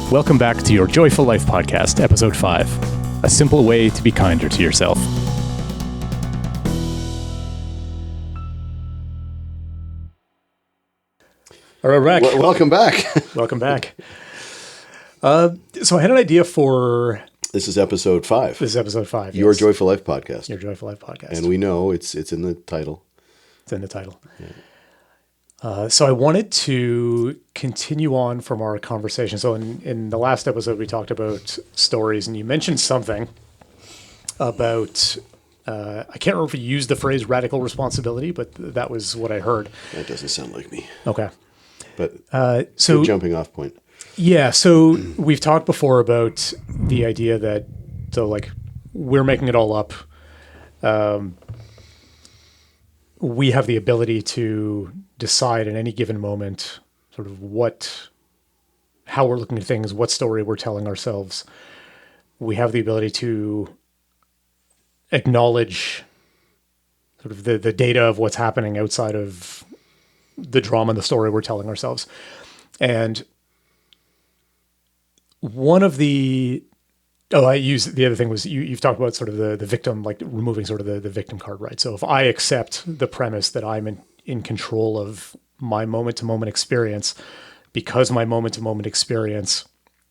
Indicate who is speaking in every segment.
Speaker 1: Welcome back to your Joyful Life Podcast, Episode 5, A Simple Way to Be Kinder to Yourself. All right, Rack.
Speaker 2: Welcome back.
Speaker 1: Welcome back. So I had an idea for...
Speaker 2: This is Episode 5.
Speaker 1: This is Episode 5,
Speaker 2: Your
Speaker 1: yes.
Speaker 2: Joyful Life Podcast.
Speaker 1: Your Joyful Life Podcast.
Speaker 2: And we know it's in the title.
Speaker 1: It's in the title. Yeah. So I wanted to continue on from our conversation. So in the last episode, we talked about stories, and you mentioned something about, I can't remember if you used the phrase radical responsibility, but that was what I heard.
Speaker 2: That doesn't sound like me.
Speaker 1: Okay.
Speaker 2: But
Speaker 1: so
Speaker 2: good jumping off point.
Speaker 1: Yeah. So we've talked before about the idea that, so like, we're making it all up. We have the ability to decide in any given moment sort of how we're looking at things, what story we're telling ourselves. We have the ability to acknowledge sort of the data of what's happening outside of the drama and the story we're telling ourselves. And one of the... the other thing was you've talked about sort of the victim, like removing sort of the victim card, right? So if I accept the premise that I'm in control of my moment-to-moment experience, because my moment-to-moment experience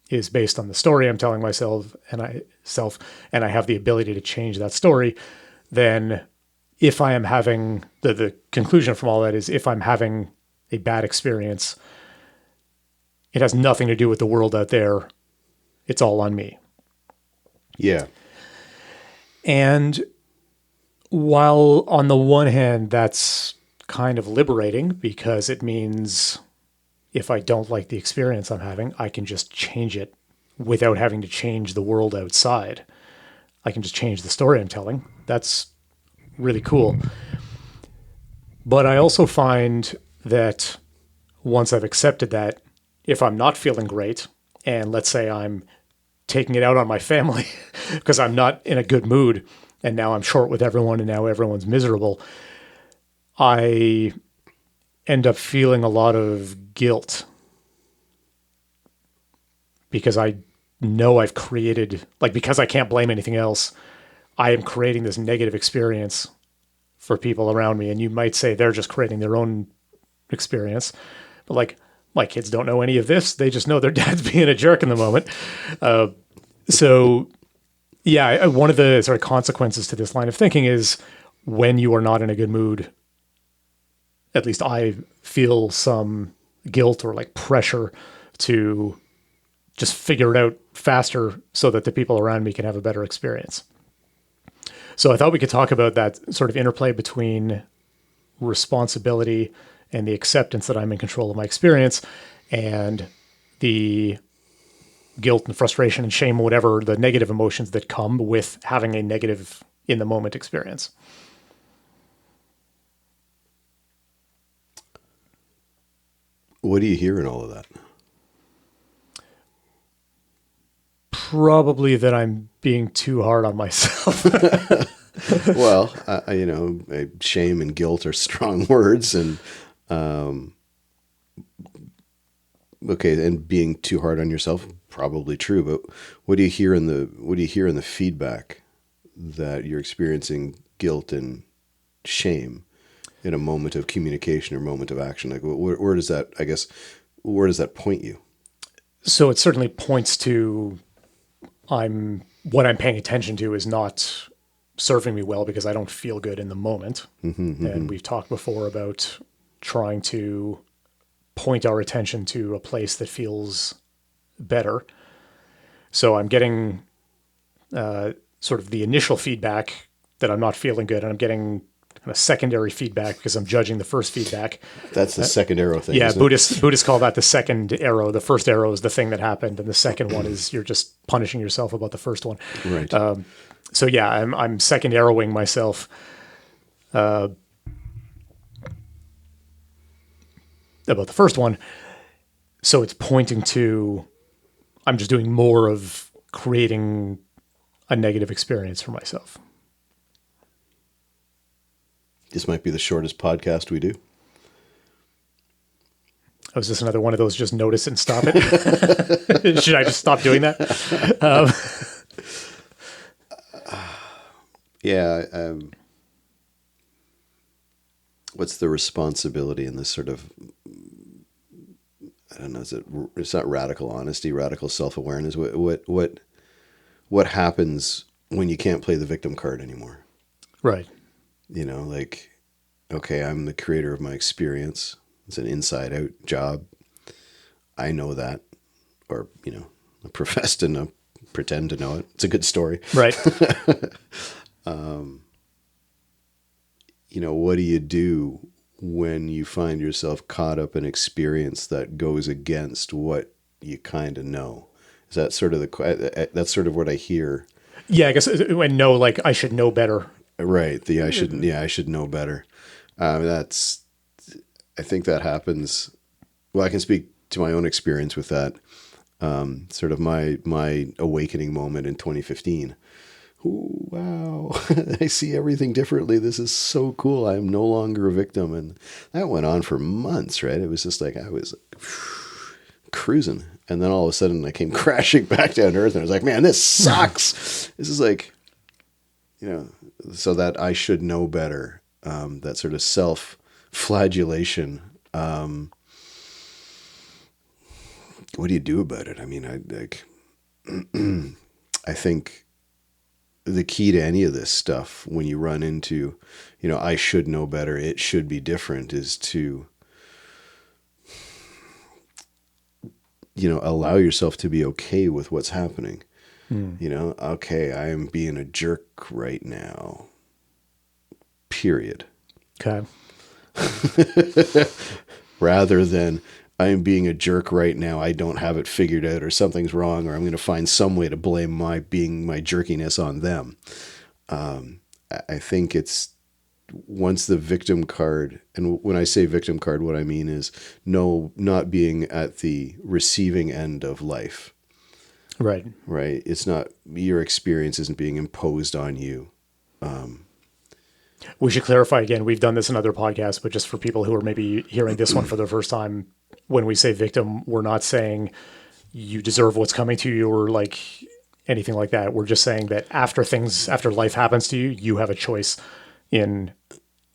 Speaker 1: is based on the story I'm telling myself, and I have the ability to change that story, then if I am having the conclusion from all that is, if I'm having a bad experience, it has nothing to do with the world out there. It's all on me.
Speaker 2: Yeah.
Speaker 1: And while on the one hand, that's kind of liberating because it means if I don't like the experience I'm having, I can just change it without having to change the world outside. I can just change the story I'm telling. That's really cool. But I also find that once I've accepted that, if I'm not feeling great, and let's say I'm taking it out on my family because I'm not in a good mood and now I'm short with everyone and now everyone's miserable, I end up feeling a lot of guilt because I know I've created, like, because I can't blame anything else, I am creating this negative experience for people around me. And you might say they're just creating their own experience, but like, my kids don't know any of this. They just know their dad's being a jerk in the moment. So yeah, one of the sort of consequences to this line of thinking is when you are not in a good mood, at least I feel some guilt or like pressure to just figure it out faster so that the people around me can have a better experience. So I thought we could talk about that sort of interplay between responsibility and the acceptance that I'm in control of my experience, and the guilt and frustration and shame, whatever the negative emotions that come with having a negative in the moment experience.
Speaker 2: What do you hear in all of that?
Speaker 1: Probably that I'm being too hard on myself.
Speaker 2: Well, shame and guilt are strong words, and okay, and being too hard on yourself, probably true. But what do you hear in the feedback that you're experiencing guilt and shame in a moment of communication or moment of action? Like, where does that point you?
Speaker 1: So it certainly points to what I'm paying attention to is not serving me well because I don't feel good in the moment. And we've talked before about trying to point our attention to a place that feels better. So I'm getting sort of the initial feedback that I'm not feeling good, and I'm getting kind of secondary feedback because I'm judging the first feedback.
Speaker 2: That's the second arrow thing.
Speaker 1: Yeah,
Speaker 2: isn't
Speaker 1: Buddhists call that the second arrow. The first arrow is the thing that happened, and the second one is you're just punishing yourself about the first one.
Speaker 2: Right.
Speaker 1: So yeah, I'm second arrowing myself about the first one. So it's pointing to I'm just doing more of creating a negative experience for myself.
Speaker 2: This might be the shortest podcast we do.
Speaker 1: was this another one of those just notice and stop it? Should I just stop doing that? Um,
Speaker 2: Yeah. What's the responsibility in this sort of, I don't know, it's not radical honesty, radical self-awareness. What happens when you can't play the victim card anymore?
Speaker 1: right.
Speaker 2: Like, okay, I'm the creator of my experience. It's an inside out job. I know that, or, I profess to know, pretend to know it. It's a good story.
Speaker 1: Right.
Speaker 2: What do you do when you find yourself caught up in experience that goes against what you kind of know? Is that sort of that's sort of what I hear.
Speaker 1: Yeah, I guess when no, like I should know better.
Speaker 2: Right. I should know better. That's, I think that happens. Well, I can speak to my own experience with that. Sort of my awakening moment in 2015. Ooh, wow. I see everything differently. This is so cool. I'm no longer a victim. And that went on for months, right? It was just like I was cruising. And then all of a sudden I came crashing back down to earth and I was like, man, this sucks. This is like, so that I should know better. That sort of self-flagellation. What do you do about it? I mean, I think the key to any of this stuff, when you run into, I should know better, it should be different, is to, allow yourself to be okay with what's happening. Okay, I am being a jerk right now. Period.
Speaker 1: Okay.
Speaker 2: Rather than I'm being a jerk right now, I don't have it figured out, or something's wrong, or I'm going to find some way to blame my jerkiness on them. I think it's once the victim card, and when I say victim card, what I mean is not being at the receiving end of life.
Speaker 1: Right.
Speaker 2: Right. It's not, your experience isn't being imposed on you.
Speaker 1: We should clarify again. We've done this in other podcasts, but just for people who are maybe hearing this one for the first time, when we say victim, we're not saying you deserve what's coming to you or like anything like that. We're just saying that after life happens to you, you have a choice in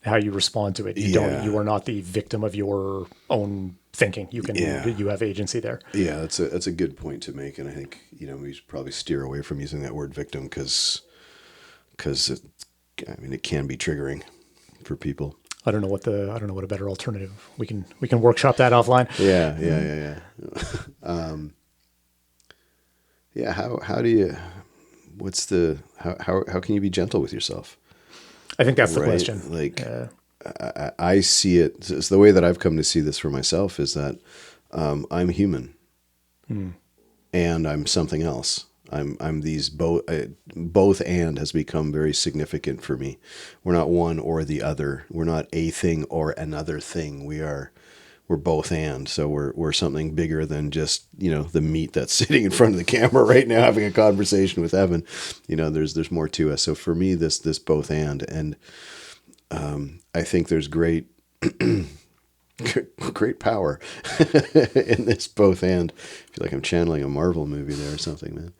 Speaker 1: how you respond to it. You are not the victim of your own thinking. You have agency there.
Speaker 2: Yeah, that's a good point to make. And I think, we should probably steer away from using that word victim because it can be triggering for people.
Speaker 1: I don't know what a better alternative. We can workshop that offline.
Speaker 2: Yeah. How do you? How can you be gentle with yourself?
Speaker 1: I think that's the question.
Speaker 2: Like, I see it. It's the way that I've come to see this for myself is that I'm human, and I'm something else. I'm these both. Both and has become very significant for me. We're not one or the other. We're not a thing or another thing. We're both and. So we're something bigger than just the meat that's sitting in front of the camera right now having a conversation with Evan. There's more to us. So for me, this both and I think there's great power in this both and. I feel like I'm channeling a Marvel movie there or something, man.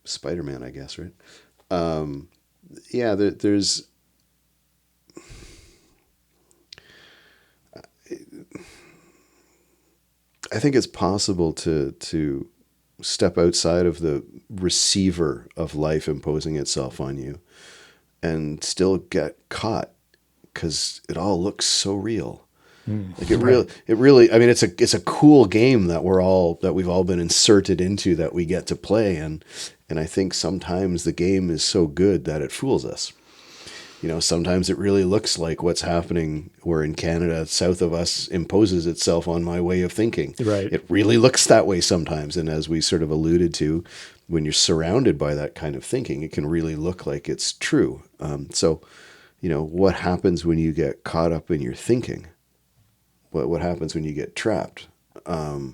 Speaker 2: Spider-Man, I guess, right? There's. I think it's possible to step outside of the receiver of life imposing itself on you and still get caught because it all looks so real. Like it really, I mean, it's a cool game that we've all been inserted into that we get to play. And I think sometimes the game is so good that it fools us. Sometimes it really looks like what's happening where in Canada, south of us imposes itself on my way of thinking.
Speaker 1: Right.
Speaker 2: It really looks that way sometimes. And as we sort of alluded to, when you're surrounded by that kind of thinking, it can really look like it's true. So, what happens when you get caught up in your thinking? What happens when you get trapped? I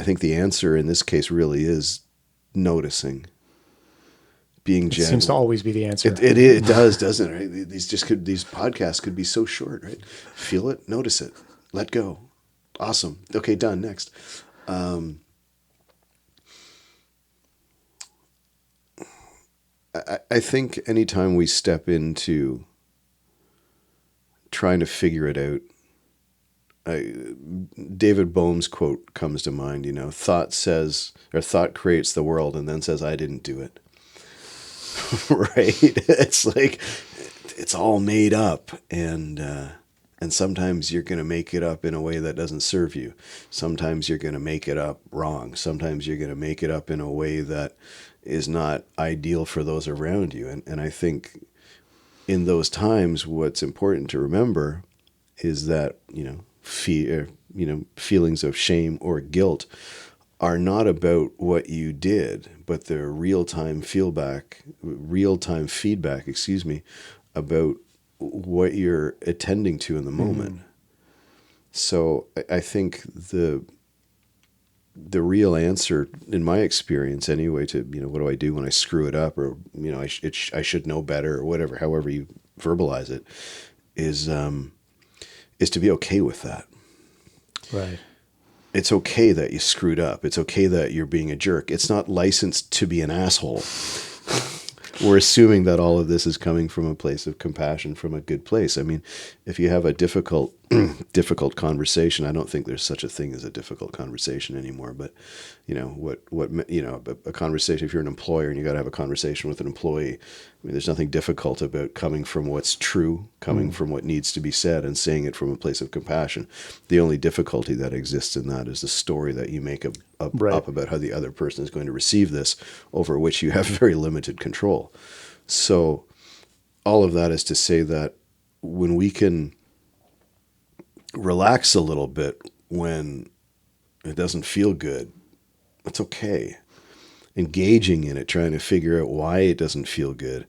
Speaker 2: think the answer in this case really is noticing, being gentle.
Speaker 1: Seems to always be the answer.
Speaker 2: It does, doesn't it? Right? These podcasts could be so short, right? Feel it, notice it, let go. Awesome. Okay, done. Next. Um, I think anytime we step into trying to figure it out, David Bohm's quote comes to mind. Thought says, or thought creates the world, and then says, "I didn't do it." Right? It's like it's all made up, and sometimes you're going to make it up in a way that doesn't serve you. Sometimes you're going to make it up wrong. Sometimes you're going to make it up in a way that is not ideal for those around you. And I think in those times, what's important to remember is that, fear, feelings of shame or guilt are not about what you did, but they're real-time feedback, about what you're attending to in the moment. So I think the real answer, in my experience anyway, to what do I do when I screw it up, or I should know better, or whatever, however you verbalize it, is to be okay with that.
Speaker 1: Right.
Speaker 2: It's okay that you screwed up. It's okay that you're being a jerk. It's not licensed to be an asshole. We're assuming that all of this is coming from a place of compassion, from a good place. I mean, if you have a difficult conversation, I don't think there's such a thing as a difficult conversation anymore. But a conversation. If you're an employer and you got to have a conversation with an employee, I mean, there's nothing difficult about coming from what's true, coming from what needs to be said, and saying it from a place of compassion. The only difficulty that exists in that is the story that you make up about how the other person is going to receive this, over which you have very limited control. So all of that is to say that when we can relax a little bit when it doesn't feel good, that's okay. Engaging in it, trying to figure out why it doesn't feel good,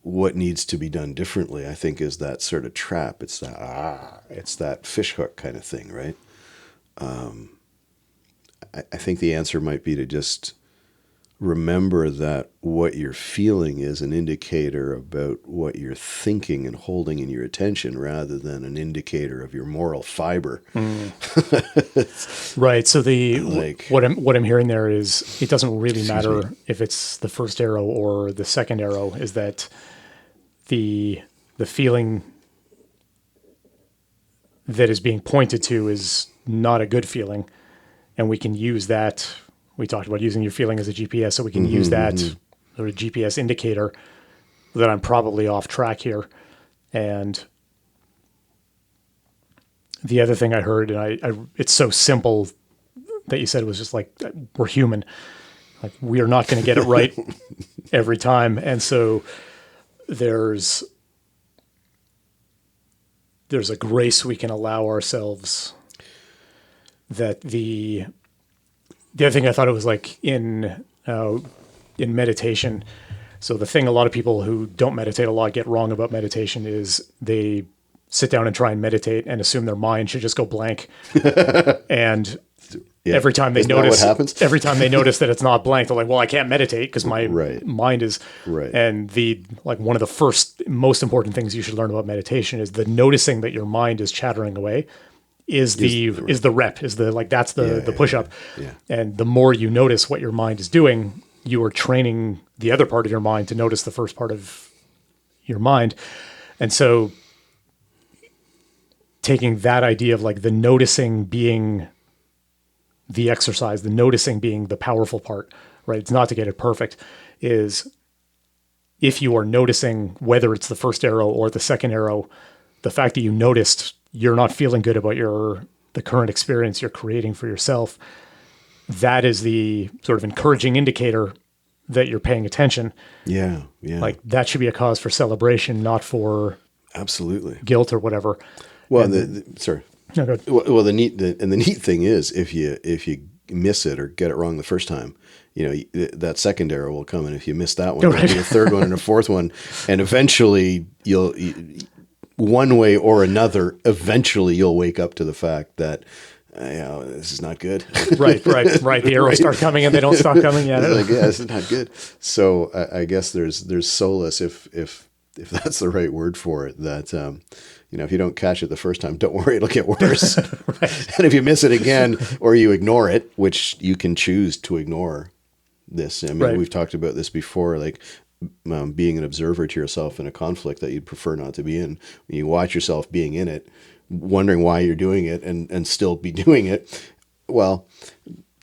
Speaker 2: what needs to be done differently, I think is that sort of trap. It's that fish hook kind of thing, right? I think the answer might be to just remember that what you're feeling is an indicator about what you're thinking and holding in your attention, rather than an indicator of your moral fiber.
Speaker 1: Right. So
Speaker 2: Like,
Speaker 1: what I'm hearing there is it doesn't really matter if it's the first arrow or the second arrow. Is that the feeling that is being pointed to is not a good feeling, and we can use that. We talked about using your feeling as a GPS, so we can use that sort of GPS indicator that I'm probably off track here. And the other thing I heard, and I it's so simple that you said, was just like, we're human. Like, we are not going to get it right every time. And so there's a grace we can allow ourselves. That the other thing I thought, it was like in meditation. So the thing a lot of people who don't meditate a lot get wrong about meditation is they sit down and try and meditate and assume their mind should just go blank. And every time they notice that it's not blank, they're like, well, I can't meditate because my mind is
Speaker 2: right.
Speaker 1: And one of the first most important things you should learn about meditation is the noticing that your mind is chattering away is the rep, that's the push up.
Speaker 2: Yeah.
Speaker 1: And the more you notice what your mind is doing, you are training the other part of your mind to notice the first part of your mind. And so taking that idea of like the noticing being the exercise, the noticing being the powerful part, right? It's not to get it perfect, is if you are noticing whether it's the first arrow or the second arrow, the fact that you noticed you're not feeling good about the current experience you're creating for yourself, that is the sort of encouraging indicator that you're paying attention.
Speaker 2: Yeah, yeah.
Speaker 1: Like, that should be a cause for celebration, not for
Speaker 2: absolutely
Speaker 1: guilt or whatever.
Speaker 2: Well, sorry.
Speaker 1: No, go ahead.
Speaker 2: Well, the neat thing is, if you miss it or get it wrong the first time, that second arrow will come, and if you miss that one, there'll be a third one and a fourth one, and eventually you'll one way or another, you'll wake up to the fact that this is not good. Right.
Speaker 1: The arrows start coming and they don't stop coming yet.
Speaker 2: This is not good. So I guess there's solace if if that's the right word for it, that, if you don't catch it the first time, don't worry, it'll get worse.
Speaker 1: Right.
Speaker 2: And if you miss it again, or you ignore it, which you can choose to ignore this. I mean,
Speaker 1: Right.
Speaker 2: we've talked about this before, like being an observer to yourself in a conflict that you'd prefer not to be in. When you watch yourself being in it, wondering why you're doing it and still be doing it. Well,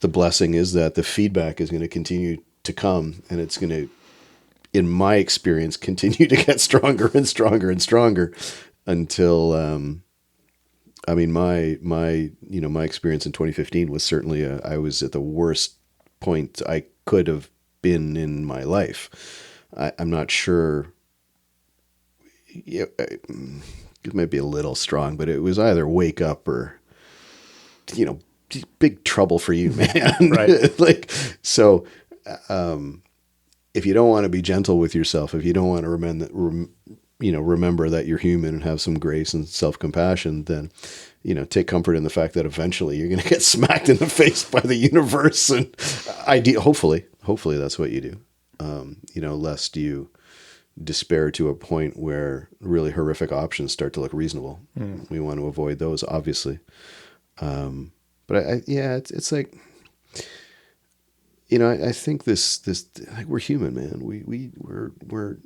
Speaker 2: the blessing is that the feedback is going to continue to come, and it's going to, in my experience, continue to get stronger and stronger and stronger until, my experience in 2015 was certainly, I was at the worst point I could have been in my life. I'm not sure. Yeah, it might be a little strong, but it was either wake up or, big trouble for you, man.
Speaker 1: Right.
Speaker 2: Like, so, if you don't want to be gentle with yourself, if you don't want to remember that you're human and have some grace and self-compassion, then, take comfort in the fact that eventually you're going to get smacked in the face by the universe. And hopefully that's what you do. Lest you despair to a point where really horrific options start to look reasonable. We want to avoid those, obviously. But it's like, I think this, like, we're human, man. We're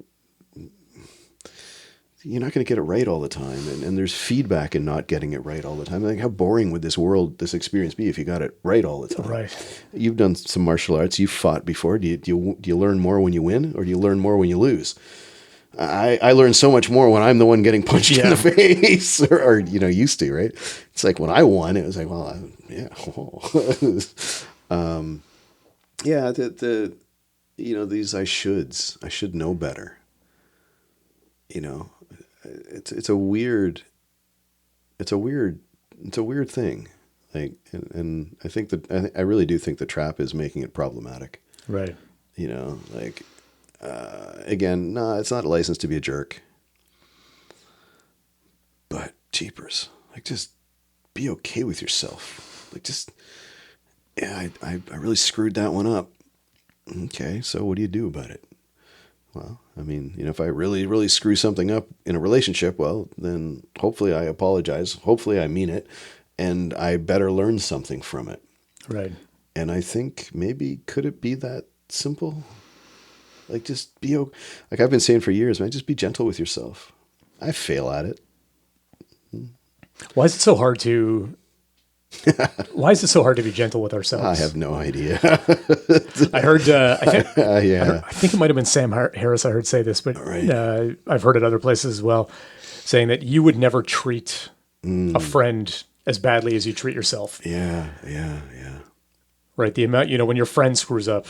Speaker 2: you're not going to get it right all the time. And there's feedback in not getting it right all the time. Like, how boring would this experience be if you got it right all the time?
Speaker 1: Right.
Speaker 2: You've done some martial arts. You've fought before. Do you learn more when you win, or do you learn more when you lose? I learn so much more when I'm the one getting punched in the face, or used to, right? It's like when I won, it was like, well, these I should know better. It's a weird thing. Like, and I think I really do think the trap is making it problematic.
Speaker 1: Right.
Speaker 2: Like, again, no, it's not a license to be a jerk, but jeepers, like, just be okay with yourself. Like, just, yeah, I really screwed that one up. Okay. So what do you do about it? Well, I mean, if I really, really screw something up in a relationship, well, then hopefully I apologize. Hopefully I mean it, and I better learn something from it.
Speaker 1: Right.
Speaker 2: And I think maybe, could it be that simple? Like, just be, like I've been saying for years, man, just be gentle with yourself. I fail at it.
Speaker 1: Why is it so hard to be gentle with ourselves?
Speaker 2: I have no idea.
Speaker 1: I heard,
Speaker 2: Yeah.
Speaker 1: I think it might have been Sam Harris I heard say this, but
Speaker 2: Right.
Speaker 1: I've heard it other places as well, saying that you would never treat a friend as badly as you treat yourself.
Speaker 2: Yeah.
Speaker 1: Right. The amount, when your friend screws up,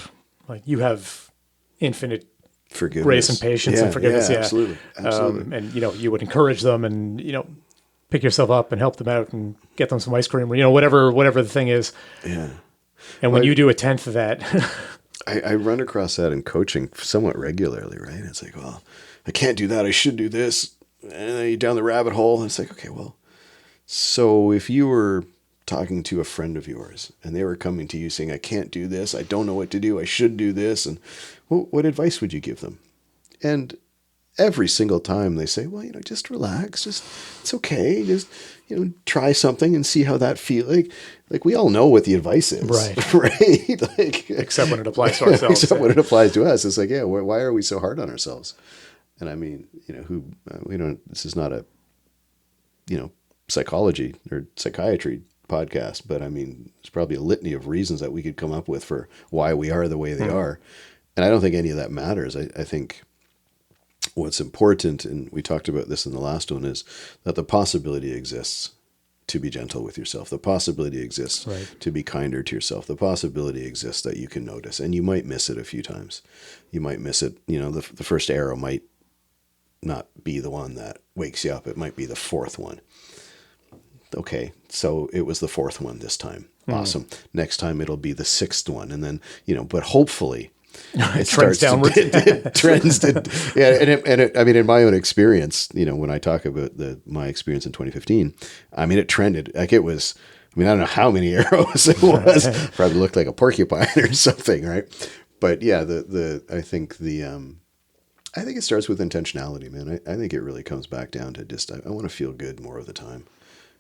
Speaker 1: like, you have infinite
Speaker 2: Forgiveness.
Speaker 1: grace and patience and forgiveness. Yeah.
Speaker 2: Absolutely.
Speaker 1: And, you would encourage them and, pick yourself up and help them out and get them some ice cream or, whatever the thing is.
Speaker 2: Yeah.
Speaker 1: And when you do a tenth of that,
Speaker 2: I run across that in coaching somewhat regularly, right? It's like, well, I can't do that. I should do this. And then you're down the rabbit hole. And it's like, okay, well, so if you were talking to a friend of yours and they were coming to you saying, I can't do this, I don't know what to do, I should do this, and what advice would you give them? And every single time they say, well, just relax, it's okay, just, try something and see how that feels. Like we all know what the advice is,
Speaker 1: right?
Speaker 2: Right? Like,
Speaker 1: Except when it applies to ourselves.
Speaker 2: Except when it applies to us, it's like, yeah, why are we so hard on ourselves? And I mean, this is not a, psychology or psychiatry podcast, but I mean, there's probably a litany of reasons that we could come up with for why we are the way they are. And I don't think any of that matters. I think what's important, and we talked about this in the last one, is that the possibility exists to be gentle with yourself. The possibility exists to be kinder to yourself. The possibility exists that you can notice, and you might miss it a few times. You might miss it. The first arrow might not be the one that wakes you up. It might be the fourth one. Okay, so it was the fourth one this time. Awesome. Next time it'll be the sixth one, and then but hopefully it
Speaker 1: trends downward.
Speaker 2: I mean, in my own experience, when I talk about my experience in 2015, I mean, it trended like it was. I mean, I don't know how many arrows it was. Probably looked like a porcupine or something, right? But yeah, I think the I think it starts with intentionality, man. I think it really comes back down to just, I want to feel good more of the time.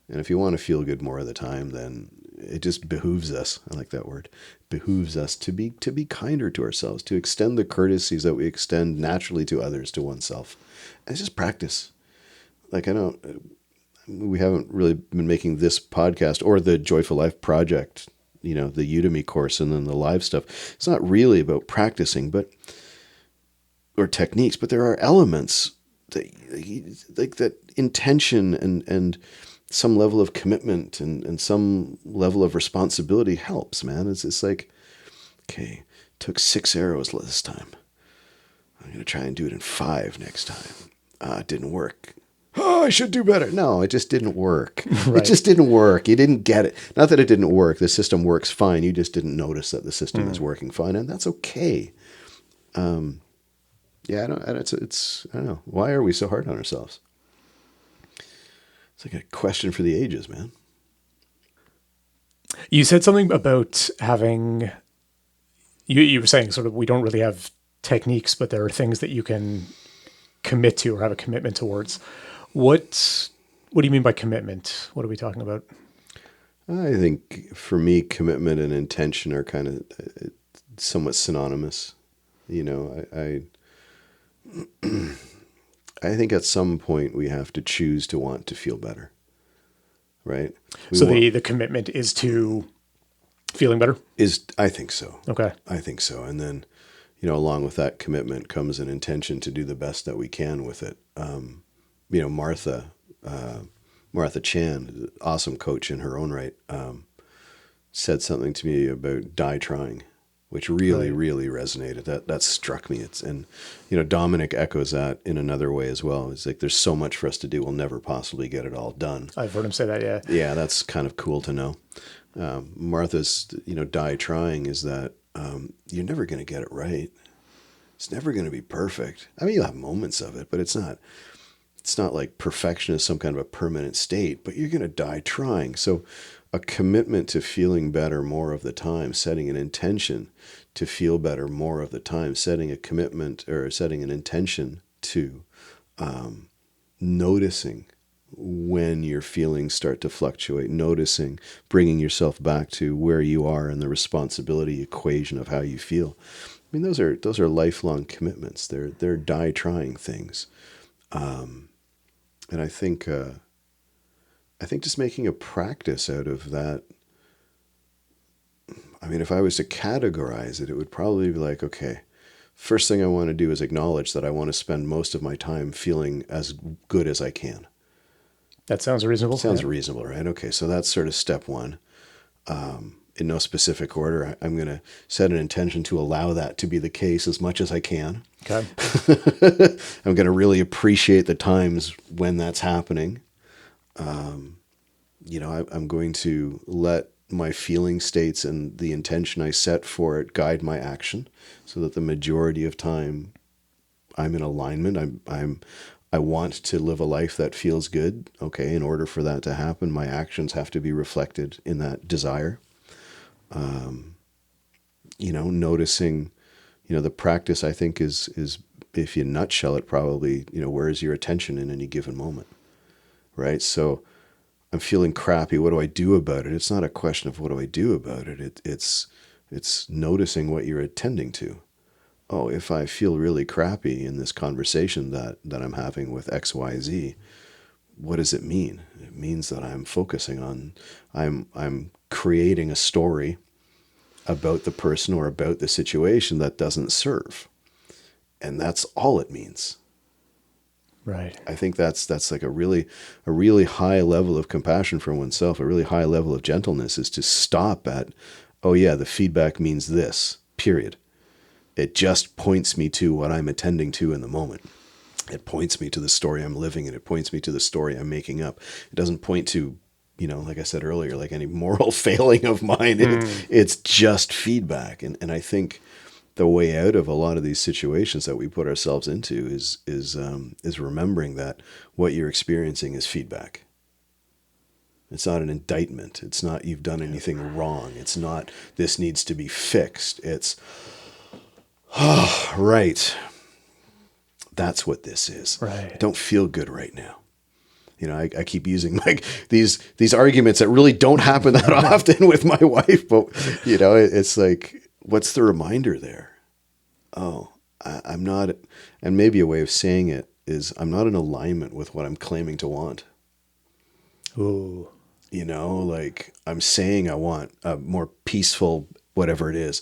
Speaker 2: And if you want to feel good more of the time, then it just behooves us. I like that word. Behooves us to be kinder to ourselves, to extend the courtesies that we extend naturally to others, to oneself. And it's just practice. Like we haven't really been making this podcast or the Joyful Life project, the Udemy course and then the live stuff. It's not really about practicing, or techniques, but there are elements that, like that intention and some level of commitment and some level of responsibility helps, man. It's like, okay, took 6 arrows this time. I'm going to try and do it in 5 next time. It didn't work. Oh, I should do better. No, it just didn't work. It
Speaker 1: Right.
Speaker 2: just didn't work. You didn't get it. Not that it didn't work. The system works fine. You just didn't notice that the system is working fine, and that's okay. Yeah, I don't know. Why are we so hard on ourselves? It's like a question for the ages, man.
Speaker 1: You said something about having, you were saying sort of we don't really have techniques, but there are things that you can commit to or have a commitment towards. What do you mean by commitment? What are we talking about?
Speaker 2: I think for me, commitment and intention are kind of somewhat synonymous. You know, I think at some point we have to choose to want to feel better, right? We
Speaker 1: So
Speaker 2: want
Speaker 1: the commitment is to feeling better.
Speaker 2: I think so.
Speaker 1: Okay.
Speaker 2: I think so. And then, along with that commitment comes an intention to do the best that we can with it. Martha Chan, awesome coach in her own right, said something to me about die trying, which really,
Speaker 1: Right.
Speaker 2: really resonated. That struck me. Dominic echoes that in another way as well. It's like there's so much for us to do, we'll never possibly get it all done.
Speaker 1: I've heard him say that. Yeah.
Speaker 2: Yeah, that's kind of cool to know. Martha's, die trying is that you're never going to get it right. It's never going to be perfect. I mean, you'll have moments of it, but it's not. It's not like perfection is some kind of a permanent state. But you're going to die trying. So, a commitment to feeling better more of the time, setting an intention to feel better more of the time, setting a commitment or setting an intention to noticing when your feelings start to fluctuate, noticing, bringing yourself back to where you are in the responsibility equation of how you feel. I mean, those are lifelong commitments. They're die trying things, and I think just making a practice out of that. I mean, if I was to categorize it, it would probably be like, okay, first thing I want to do is acknowledge that I want to spend most of my time feeling as good as I can.
Speaker 1: That sounds reasonable.
Speaker 2: Sounds
Speaker 1: Yeah.
Speaker 2: reasonable, right? Okay, so that's sort of step one. In no specific order, I'm going to set an intention to allow that to be the case as much as I can.
Speaker 1: Okay.
Speaker 2: I'm going to really appreciate the times when that's happening. I'm going to let my feeling states and the intention I set for it guide my action, so that the majority of time I'm in alignment. I want to live a life that feels good. Okay, in order for that to happen, my actions have to be reflected in that desire. Noticing, the practice I think is if you nutshell it, probably, where is your attention in any given moment, right? So I'm feeling crappy. What do I do about it? It's not a question of what do I do about it. It's noticing what you're attending to. Oh, if I feel really crappy in this conversation that I'm having with XYZ, what does it mean? It means that I'm focusing on, I'm creating a story about the person or about the situation that doesn't serve. And that's all it means.
Speaker 1: Right.
Speaker 2: I think that's like a really high level of compassion for oneself, a really high level of gentleness, is to stop at, oh yeah, the feedback means this, period. It just points me to what I'm attending to in the moment. It points me to the story I'm living in. It points me to the story I'm making up. It doesn't point to, like I said earlier, like any moral failing of mine. It's just feedback. And I think the way out of a lot of these situations that we put ourselves into is remembering that what you're experiencing is feedback. It's not an indictment. It's not you've done anything wrong. It's not this needs to be fixed. It's, oh, right. That's what this is.
Speaker 1: Right.
Speaker 2: I don't feel good right now. You know, I keep using like these arguments that really don't happen that often with my wife, but you know, it's like, what's the reminder there? Oh, I'm not, and maybe a way of saying it is I'm not in alignment with what I'm claiming to want.
Speaker 1: Ooh.
Speaker 2: You know, like I'm saying I want a more peaceful, whatever it is,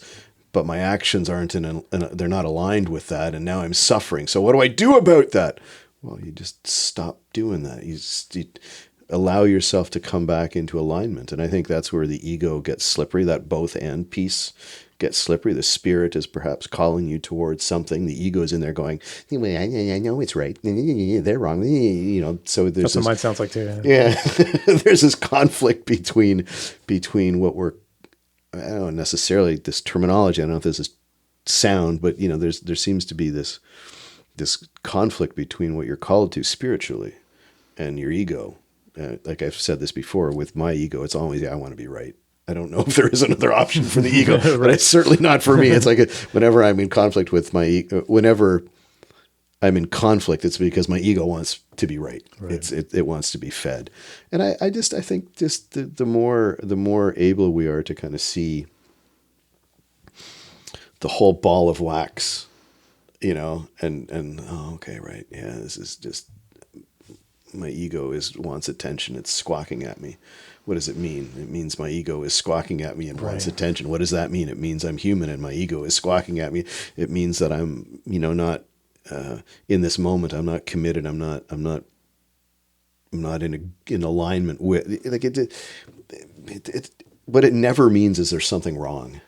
Speaker 2: but my actions aren't they're not aligned with that. And now I'm suffering. So what do I do about that? Well, you just stop doing that. You allow yourself to come back into alignment. And I think that's where the ego gets slippery, that both and piece gets slippery. The spirit is perhaps calling you towards something. The ego is in there going, I know it's right. They're wrong. You know, so there's
Speaker 1: That's what mine sounds like too.
Speaker 2: yeah, there's this conflict between what we're, I don't know necessarily this terminology. I don't know if this is sound, but you know, there seems to be this conflict between what you're called to spiritually and your ego. Like I've said this before, with my ego, it's always, I want to be right. I don't know if there is another option for the ego,
Speaker 1: Right.
Speaker 2: but it's certainly not for me. It's like whenever I'm in conflict with my ego, whenever I'm in conflict, it's because my ego wants to be right. It wants to be fed. And I think the more able we are to kind of see the whole ball of wax, you know, and oh, okay, right. Yeah, this is just, my ego wants attention. It's squawking at me. What does it mean? It means my ego is squawking at me and wants attention. What does that mean? It means I'm human and my ego is squawking at me. It means that I'm, you know, not in this moment. I'm not committed. I'm not in alignment with, like it. What it never means is there's something wrong.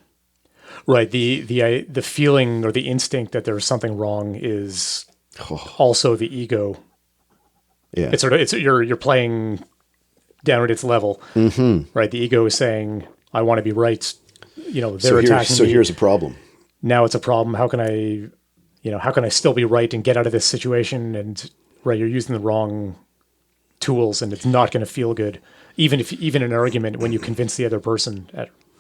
Speaker 1: Right. The feeling or the instinct that there's something wrong is also the ego.
Speaker 2: Yeah.
Speaker 1: It's you're playing down at its level, right? The ego is saying, "I want to be right." You know, they're attacking me.
Speaker 2: So here's a problem.
Speaker 1: Now it's a problem. How can I still be right and get out of this situation? And right, you're using the wrong tools, and it's not going to feel good. Even in an argument, when you convince the other person,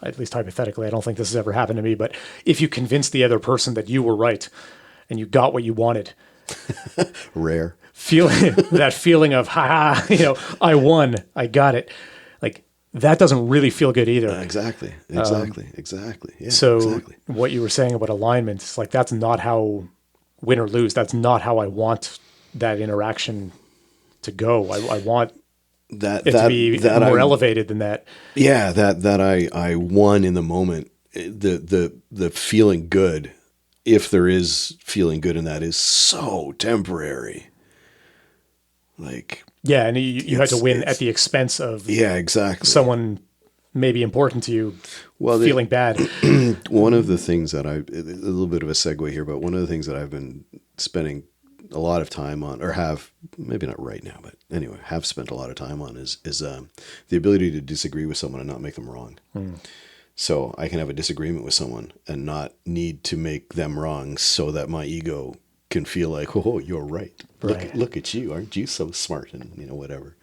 Speaker 1: at least hypothetically, I don't think this has ever happened to me, but if you convince the other person that you were right and you got what you wanted,
Speaker 2: Rare.
Speaker 1: that feeling of I won, I got it, like that doesn't really feel good either.
Speaker 2: Exactly. Yeah.
Speaker 1: So
Speaker 2: exactly.
Speaker 1: what you were saying about alignment, it's like that's not how, win or lose, that's not how I want that interaction to go. I want it to be more elevated than that.
Speaker 2: Yeah, that I won in the moment. The feeling good, if there is feeling good in that, is so temporary. Like,
Speaker 1: yeah, and you had to win at the expense of
Speaker 2: exactly
Speaker 1: someone maybe important to you feeling bad.
Speaker 2: One of the things that a little bit of a segue here, but one of the things that I've been spending a lot of time on, or have, maybe not right now, but anyway, have spent a lot of time on is the ability to disagree with someone and not make them wrong. So I can have a disagreement with someone and not need to make them wrong so that my ego can feel like, oh, you're right. Look at you. Aren't you so smart? And, you know, whatever.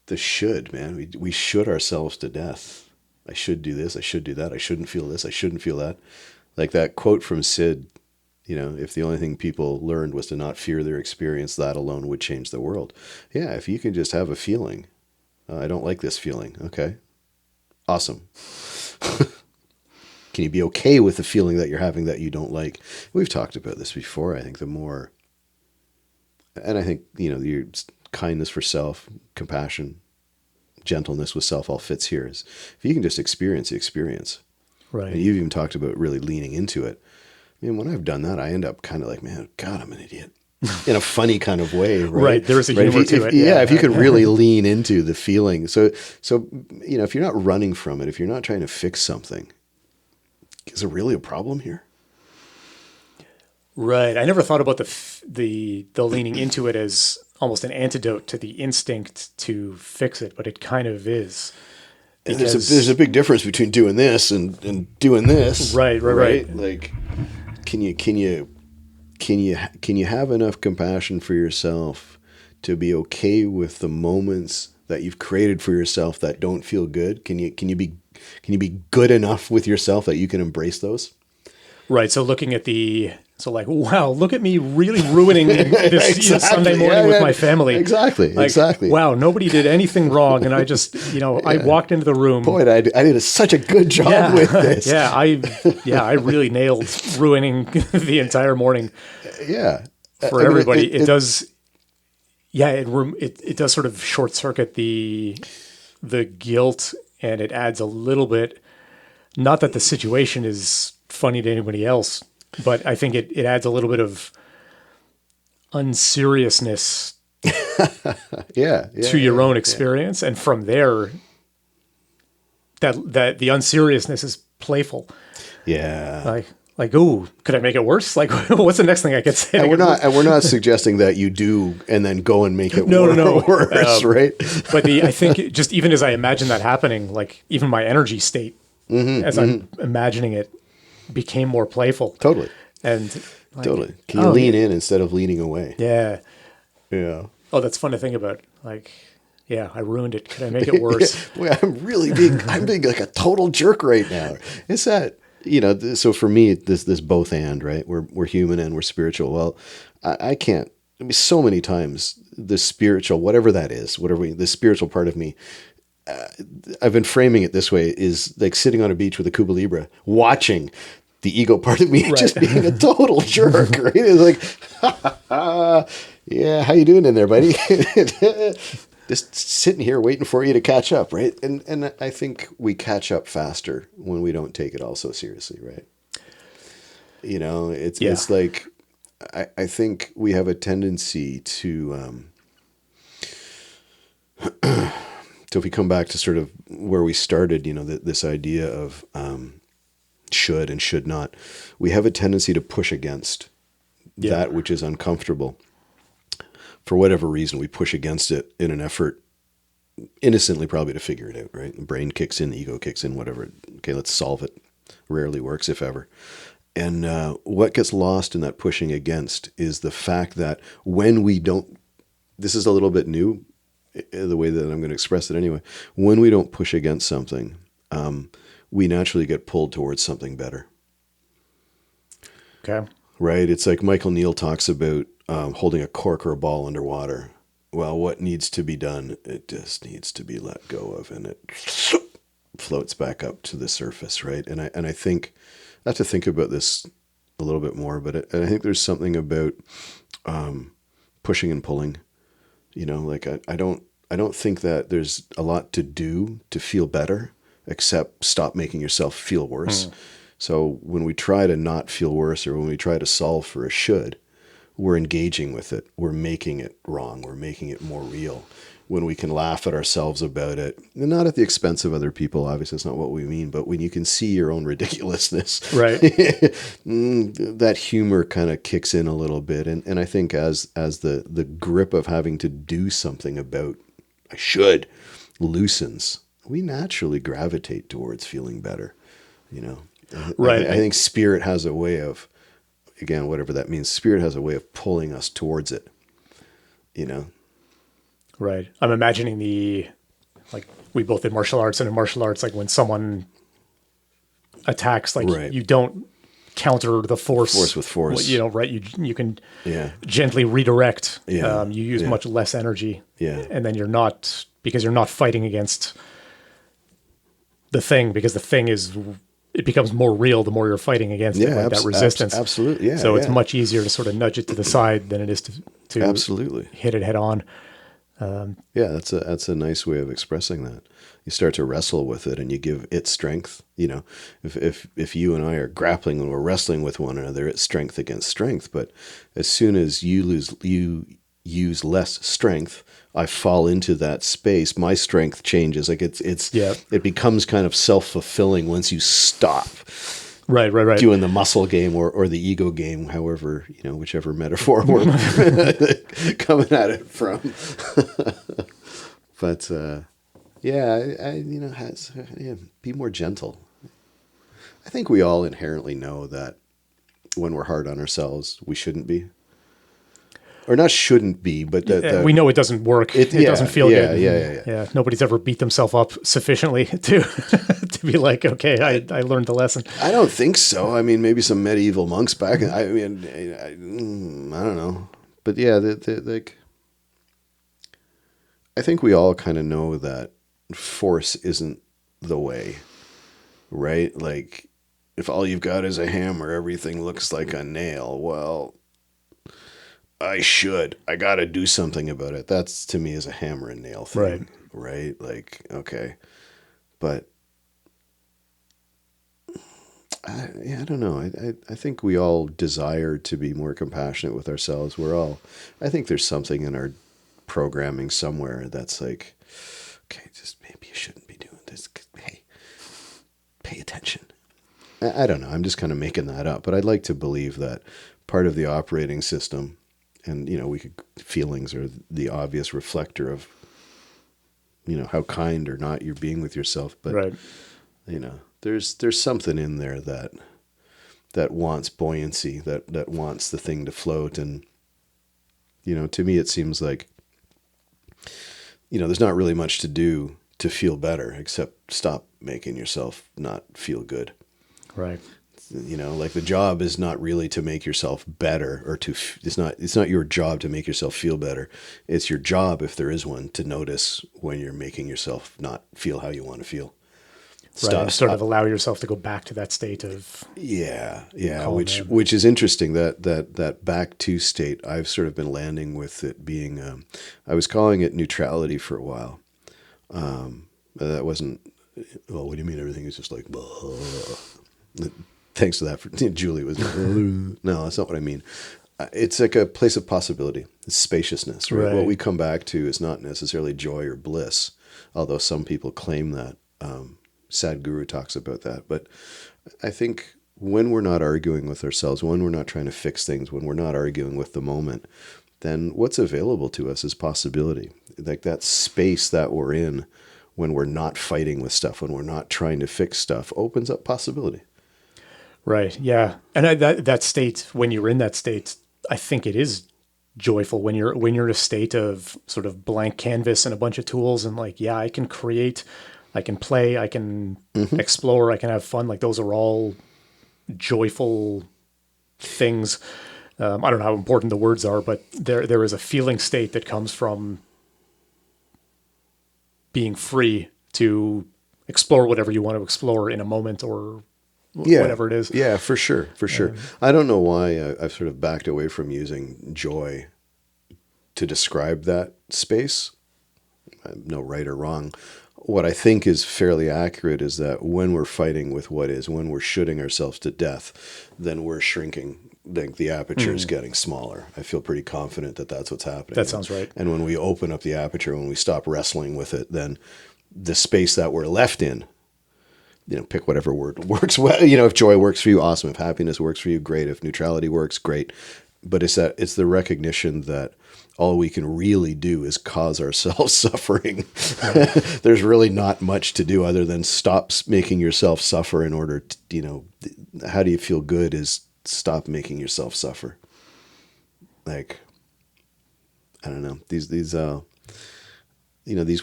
Speaker 2: The should, man. We should ourselves to death. I should do this. I should do that. I shouldn't feel this. I shouldn't feel that. Like that quote from Sid, you know, if the only thing people learned was to not fear their experience, that alone would change the world. Yeah, if you can just have a feeling, I don't like this feeling. Okay, awesome. Can you be okay with the feeling that you're having that you don't like? We've talked about this before. I think the more, and I think, you know, your kindness for self, compassion, gentleness with self all fits here. Is if you can just experience the experience.
Speaker 1: Right.
Speaker 2: And you've even talked about really leaning into it. I mean, when I've done that, I end up kind of like, man, God, I'm an idiot. In a funny kind of way, right?
Speaker 1: Right. There is a humor to it.
Speaker 2: Yeah, if you can really lean into the feeling. So, you know, if you're not running from it, if you're not trying to fix something, is there really a problem here?
Speaker 1: Right. I never thought about the leaning into it as almost an antidote to the instinct to fix it, but it kind of is.
Speaker 2: And there's a big difference between doing this and doing this.
Speaker 1: Right.
Speaker 2: Like, can you have enough compassion for yourself to be okay with the moments that you've created for yourself that don't feel good? Can you be good enough with yourself that you can embrace those?
Speaker 1: Right. So looking at like, wow, look at me really ruining this
Speaker 2: Exactly.
Speaker 1: Sunday morning with my family.
Speaker 2: Exactly.
Speaker 1: Like,
Speaker 2: Exactly.
Speaker 1: wow, nobody did anything wrong. And I just, I walked into the room.
Speaker 2: Boy, I did such a good job with this.
Speaker 1: I really nailed ruining the entire morning
Speaker 2: Yeah.
Speaker 1: for everybody. It does. Yeah. It does sort of short circuit the guilt, and it adds a little bit, not that the situation is funny to anybody else, but I think it adds a little bit of unseriousness to your own experience. And from there, that the unseriousness is playful.
Speaker 2: Yeah.
Speaker 1: Oh, could I make it worse? Like, what's the next thing I could say?
Speaker 2: And we're not suggesting that you do and then go and make it
Speaker 1: no.
Speaker 2: worse, right?
Speaker 1: But I think just even as I imagine that happening, like even my energy state as I'm imagining it became more playful.
Speaker 2: Totally.
Speaker 1: And
Speaker 2: Totally. Can you lean in instead of leaning away?
Speaker 1: Yeah.
Speaker 2: Yeah.
Speaker 1: Oh, that's fun to think about. Like, yeah, I ruined it. Could I make it worse?
Speaker 2: Boy, I'm being like a total jerk right now. It's that, so for me, this both and, right? We're human and we're spiritual. Well, I can't, so many times the spiritual, whatever that is, the spiritual part of me, I've been framing it this way, is like sitting on a beach with a Cuba Libre, watching the ego part of me just being a total jerk, right? It's like, yeah, how you doing in there, buddy? Just sitting here waiting for you to catch up, right? And I think we catch up faster when we don't take it all so seriously, right? It's like, I think we have a tendency to, so if we come back to sort of where we started, this idea of should and should not, we have a tendency to push against that which is uncomfortable. For whatever reason, we push against it in an effort, innocently probably, to figure it out, right? The brain kicks in, the ego kicks in, whatever. Okay, let's solve it. Rarely works, if ever. And what gets lost in that pushing against is the fact that when we don't, this is a little bit new, the way that I'm going to express it anyway, when we don't push against something, we naturally get pulled towards something better.
Speaker 1: Okay.
Speaker 2: Right? It's like Michael Neal talks about holding a cork or a ball underwater. Well, what needs to be done? It just needs to be let go of, and it floats back up to the surface, right? And I think I have to think about this a little bit more, but I think there's something about pushing and pulling. Like I don't think that there's a lot to do to feel better, except stop making yourself feel worse. So when we try to not feel worse, or when we try to solve for a should, we're engaging with it. We're making it wrong. We're making it more real. When we can laugh at ourselves about it, and not at the expense of other people, obviously that's not what we mean, but when you can see your own ridiculousness,
Speaker 1: right?
Speaker 2: That humor kind of kicks in a little bit. And I think as the grip of having to do something about I should loosens, we naturally gravitate towards feeling better,
Speaker 1: Right.
Speaker 2: I think spirit has a way of, again, whatever that means, spirit has a way of pulling us towards it,
Speaker 1: Right. I'm imagining like we both did martial arts, and in martial arts, like when someone attacks, like you don't counter the force
Speaker 2: with force,
Speaker 1: right. You can gently redirect. You use much less energy.
Speaker 2: Yeah.
Speaker 1: And then you're not fighting against the thing, because the thing it becomes more real the more you're fighting against it, like that resistance.
Speaker 2: Absolutely. Yeah.
Speaker 1: So it's much easier to sort of nudge it to the side than it is to absolutely hit it head on.
Speaker 2: That's a nice way of expressing that. You start to wrestle with it, and you give it strength. If you and I are grappling and we're wrestling with one another, it's strength against strength. But as soon as you use less strength, I fall into that space. My strength changes. Like it becomes kind of self-fulfilling once you stop.
Speaker 1: Right.
Speaker 2: Doing the muscle game or the ego game, however, whichever metaphor we're coming at it from. But be more gentle. I think we all inherently know that when we're hard on ourselves, we shouldn't be. Or not shouldn't be, but
Speaker 1: we know it doesn't work. It doesn't feel good.
Speaker 2: Yeah.
Speaker 1: Nobody's ever beat themselves up sufficiently to to be like, okay, I learned the lesson.
Speaker 2: I don't think so. I mean, maybe some medieval monks back. I mean, I don't know, but yeah, like I think we all kind of know that force isn't the way, right? Like, if all you've got is a hammer, everything looks like a nail. Well, I got to do something about it. That's to me is a hammer and nail
Speaker 1: Right.
Speaker 2: thing, right? Like, okay, but I don't know. I think we all desire to be more compassionate with ourselves. I think there's something in our programming somewhere that's like, okay, just maybe you shouldn't be doing this. Hey, pay attention. I don't know. I'm just kind of making that up, but I'd like to believe that part of the operating system, and feelings are the obvious reflector of, how kind or not you're being with yourself. But
Speaker 1: Right.
Speaker 2: there's something in there that wants buoyancy, that wants the thing to float, and to me it seems like there's not really much to do to feel better except stop making yourself not feel good.
Speaker 1: Right.
Speaker 2: Like the job is not really to make yourself better, or it's not your job to make yourself feel better. It's your job, if there is one, to notice when you're making yourself not feel how you want to feel.
Speaker 1: Right. And sort of allow yourself to go back to that state of calm
Speaker 2: which is interesting, that back to state. I've sort of been landing with it being I was calling it neutrality for a while. That wasn't, well, what do you mean everything is just like thanks to that Julie was no, that's not what I mean. It's like a place of possibility. It's spaciousness, right? What we come back to is not necessarily joy or bliss, although some people claim that. Sadhguru talks about that. But I think when we're not arguing with ourselves, when we're not trying to fix things, when we're not arguing with the moment, then what's available to us is possibility. Like that space that we're in when we're not fighting with stuff, when we're not trying to fix stuff, opens up possibility.
Speaker 1: Right. Yeah. And that state, when you're in that state, I think it is joyful when you're in a state of sort of blank canvas and a bunch of tools, and like, yeah, I can create, I can play, I can explore, I can have fun. Like those are all joyful things. I don't know how important the words are, but there is a feeling state that comes from being free to explore whatever you want to explore in a moment, or whatever it is.
Speaker 2: Yeah, for sure. I don't know why I've sort of backed away from using joy to describe that space. No right or wrong. What I think is fairly accurate is that when we're fighting with what is, when we're shooting ourselves to death, then we're shrinking. Like the aperture is getting smaller. I feel pretty confident that that's what's happening.
Speaker 1: That sounds right.
Speaker 2: And when we open up the aperture, when we stop wrestling with it, then the space that we're left in, pick whatever word works well. If joy works for you, awesome. If happiness works for you, great. If neutrality works, great. But it's the recognition that all we can really do is cause ourselves suffering. There's really not much to do other than stop making yourself suffer in order to, how do you feel good is stop making yourself suffer. Like, I don't know, these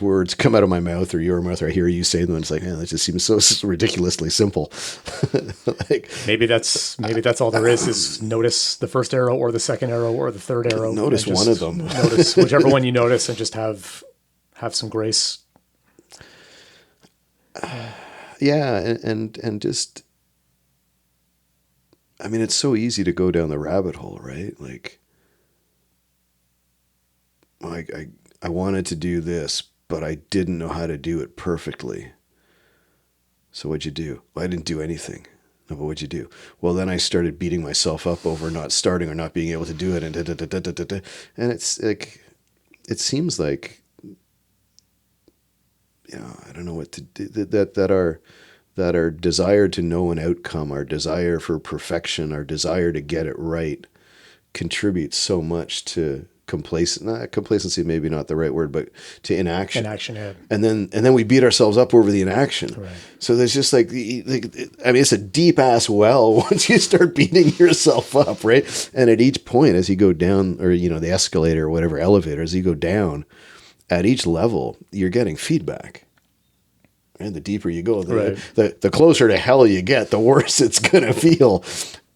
Speaker 2: words come out of my mouth or your mouth, or I hear you say them, and it's like, that just seems so ridiculously simple. Like,
Speaker 1: maybe that's all there is notice the first arrow or the second arrow or the third arrow.
Speaker 2: Notice one of them.
Speaker 1: Notice whichever one you notice, and just have some grace.
Speaker 2: Yeah, and just, I mean, it's so easy to go down the rabbit hole, right? Like, I wanted to do this, but I didn't know how to do it perfectly. So what'd you do? Well, I didn't do anything. No, but what'd you do? Well, then I started beating myself up over not starting or not being able to do it, and and it's like, it seems like, I don't know what to do. That our desire to know an outcome, our desire for perfection, our desire to get it right, contributes so much to complacency, maybe not the right word, but to inaction.
Speaker 1: Yeah.
Speaker 2: And then we beat ourselves up over the inaction.
Speaker 1: Right.
Speaker 2: So there's just I mean, it's a deep ass well once you start beating yourself up, right? And at each point, as you go down, or the escalator or whatever elevator, as you go down, at each level, you're getting feedback. And the deeper you go,
Speaker 1: Right.
Speaker 2: the closer to hell you get, the worse it's going to feel.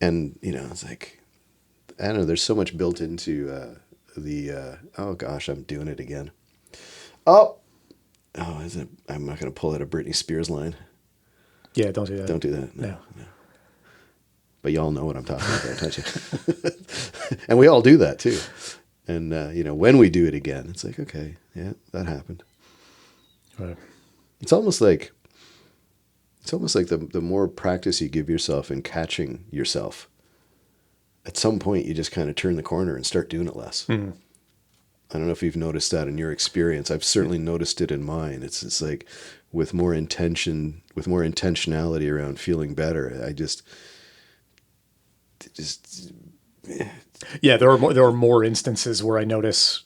Speaker 2: And, you know, it's like, I don't know, there's so much built into oh gosh, I'm doing it again. Oh, isn't it? I'm not going to pull out a Britney Spears line.
Speaker 1: Yeah, don't do that.
Speaker 2: Don't do that.
Speaker 1: No.
Speaker 2: But y'all know what I'm talking about, don't you? And we all do that too. And, you know, when we do it again, it's like, okay, yeah, that happened.
Speaker 1: Right.
Speaker 2: It's almost like the more practice you give yourself in catching yourself, at some point you just kind of turn the corner and start doing it less.
Speaker 1: Mm.
Speaker 2: I don't know if you've noticed that in your experience. I've certainly noticed it in mine. It's like with more intentionality around feeling better. I just
Speaker 1: Yeah, there are more instances where I notice,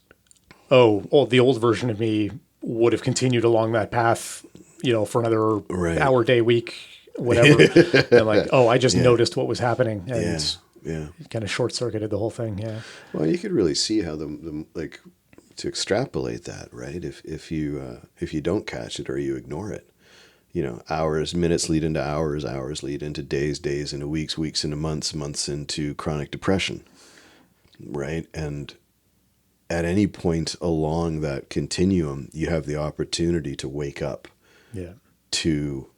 Speaker 1: the old version of me would have continued along that path, you know, for another
Speaker 2: Right.
Speaker 1: hour, day, week, whatever. And I'm like, I just noticed what was happening, and
Speaker 2: yeah.
Speaker 1: it kind of short circuited the whole thing. Yeah.
Speaker 2: Well, you could really see how the like to extrapolate that, right? If you don't catch it or you ignore it, you know, minutes lead into hours lead into days into weeks into months into chronic depression, right? And at any point along that continuum, you have the opportunity to wake up.
Speaker 1: Yeah.
Speaker 2: To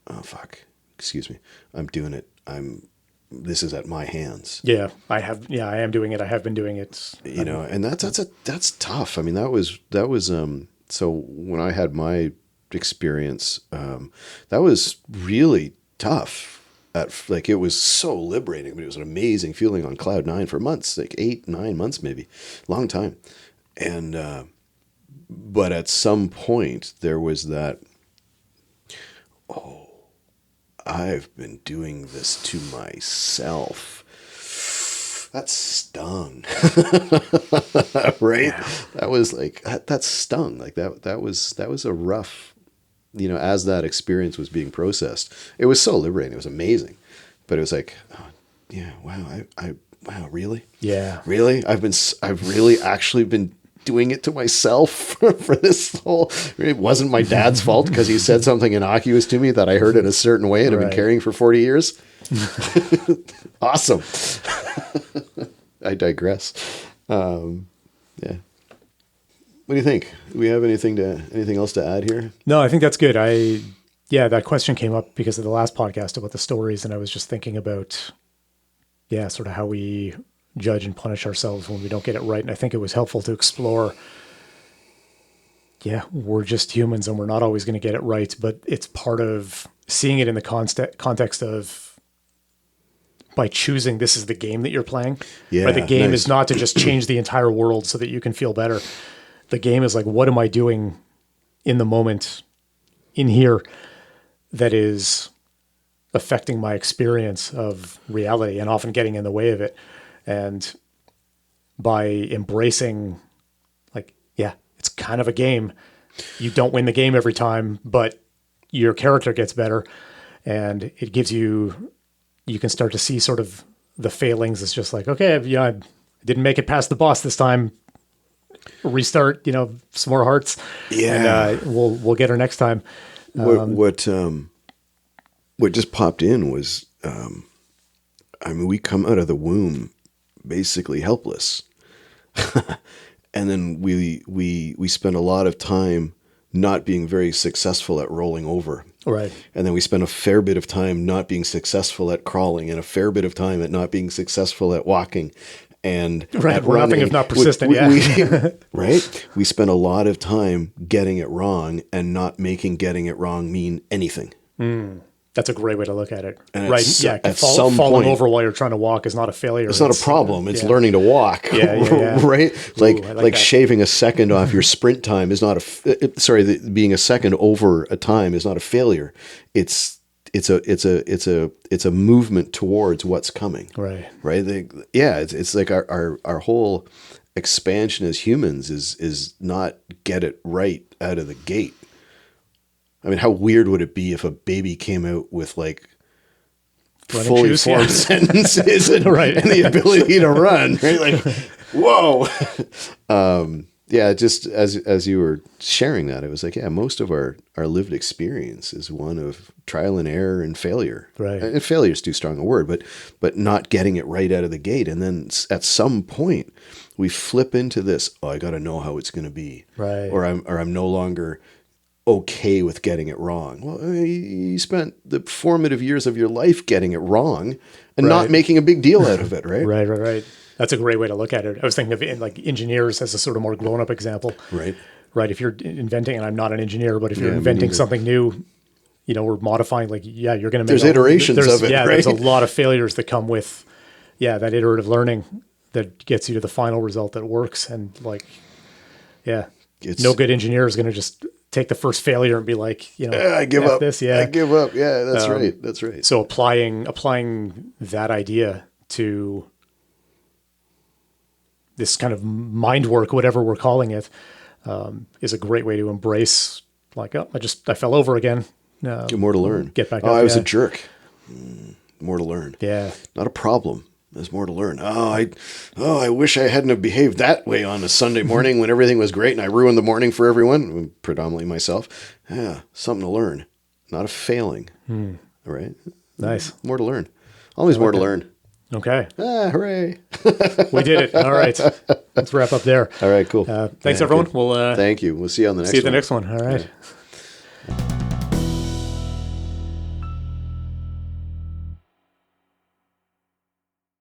Speaker 2: excuse me, I'm doing it. This is at my hands.
Speaker 1: Yeah, I am doing it. I have been doing it.
Speaker 2: You know, and that's tough. I mean, that was so when I had my experience, that was really tough. Like, it was so liberating. I mean, it was an amazing feeling on cloud nine for months, like 8-9 months, maybe, long time. And but at some point there was that, I've been doing this to myself. That stung. Right?
Speaker 1: Yeah.
Speaker 2: That was like, that stung. Like that was a rough, you know, as that experience was being processed. It was so liberating. It was amazing. But it was like, yeah, wow, wow, really?
Speaker 1: Yeah.
Speaker 2: Really? I've really actually been doing it to myself for this whole. It wasn't my dad's fault because he said something innocuous to me that I heard in a certain way and have been carrying for 40 years. Awesome. I digress. Yeah. What do you think? Do we have anything else to add here?
Speaker 1: No, I think that's good. That question came up because of the last podcast about the stories, and I was just thinking about, sort of how we judge and punish ourselves when we don't get it right. And I think it was helpful to explore, we're just humans and we're not always going to get it right, but it's part of seeing it in the context of, by choosing this is the game that you're playing.
Speaker 2: Yeah,
Speaker 1: right? The game
Speaker 2: nice.
Speaker 1: is not to just change the entire world so that you can feel better. The game is like, what am I doing in the moment in here that is affecting my experience of reality and often getting in the way of it? And by embracing, like, it's kind of a game. You don't win the game every time, but your character gets better, and it gives you can start to see sort of the failings. It's just like, okay, I didn't make it past the boss this time. Restart, some more hearts.
Speaker 2: Yeah.
Speaker 1: And we'll get her next time.
Speaker 2: What just popped in was, we come out of the womb basically helpless. And then we spend a lot of time not being very successful at rolling over.
Speaker 1: Right.
Speaker 2: And then we spend a fair bit of time not being successful at crawling, and a fair bit of time at not being successful at walking. And
Speaker 1: right,
Speaker 2: at
Speaker 1: we're
Speaker 2: running.
Speaker 1: nothing if not persistent.
Speaker 2: Right? We spend a lot of time getting it wrong and not making getting it wrong mean anything.
Speaker 1: That's a great way to look at it.
Speaker 2: And
Speaker 1: right. Falling
Speaker 2: point,
Speaker 1: over while you're trying to walk is not a failure.
Speaker 2: It's not a problem. It's learning to walk.
Speaker 1: Yeah.
Speaker 2: Right? Like shaving a second off your sprint time is not being a second over a time is not a failure. It's a movement towards what's coming.
Speaker 1: Right.
Speaker 2: Right. It's like our whole expansion as humans is not get it right out of the gate. I mean, how weird would it be if a baby came out with like
Speaker 1: running
Speaker 2: fully
Speaker 1: shoes,
Speaker 2: formed sentences and,
Speaker 1: right.
Speaker 2: and the ability to run, right? Like, whoa. Yeah, just as you were sharing that, it was like, yeah, most of our lived experience is one of trial and error and failure.
Speaker 1: Right.
Speaker 2: And failure is too strong a word, but not getting it right out of the gate, and then at some point we flip into this. Oh, I got to know how it's going to be,
Speaker 1: Right.
Speaker 2: or I'm no longer okay with getting it wrong. Well, you spent the formative years of your life getting it wrong and not
Speaker 1: Right.
Speaker 2: making a big deal out of it, right?
Speaker 1: Right, right, right. That's a great way to look at it. I was thinking of like engineers as a sort of more grown-up example.
Speaker 2: Right.
Speaker 1: Right. If you're inventing, and I'm not an engineer, but if you're
Speaker 2: Yeah, me
Speaker 1: inventing
Speaker 2: neither.
Speaker 1: something new, we're modifying. Like, yeah, you're going to make
Speaker 2: There's iterations
Speaker 1: there's
Speaker 2: of it,
Speaker 1: yeah,
Speaker 2: right?
Speaker 1: there's a lot of failures that come with that iterative learning that gets you to the final result that works. And like, yeah, no good engineer is going to just take the first failure and be like,
Speaker 2: I give
Speaker 1: F
Speaker 2: up.
Speaker 1: this,
Speaker 2: I
Speaker 1: yeah.
Speaker 2: give up. Yeah, that's right. That's right.
Speaker 1: So applying that idea to this kind of mind work, whatever we're calling it, is a great way to embrace. Like, oh, I fell over again.
Speaker 2: More to learn.
Speaker 1: Get back
Speaker 2: Oh,
Speaker 1: up.
Speaker 2: I was
Speaker 1: Yeah.
Speaker 2: a jerk. More to learn.
Speaker 1: Yeah.
Speaker 2: Not a problem. There's more to learn. I wish I hadn't have behaved that way on a Sunday morning when everything was great and I ruined the morning for everyone, predominantly myself. Yeah, something to learn. Not a failing. All right.
Speaker 1: Nice.
Speaker 2: More to learn. Always more to learn.
Speaker 1: Okay.
Speaker 2: Hooray.
Speaker 1: We did it. All right. Let's wrap up there.
Speaker 2: All right, cool.
Speaker 1: Thanks, everyone. We'll
Speaker 2: Thank you. We'll see you on the next
Speaker 1: see you at the
Speaker 2: one.
Speaker 1: next one. All right.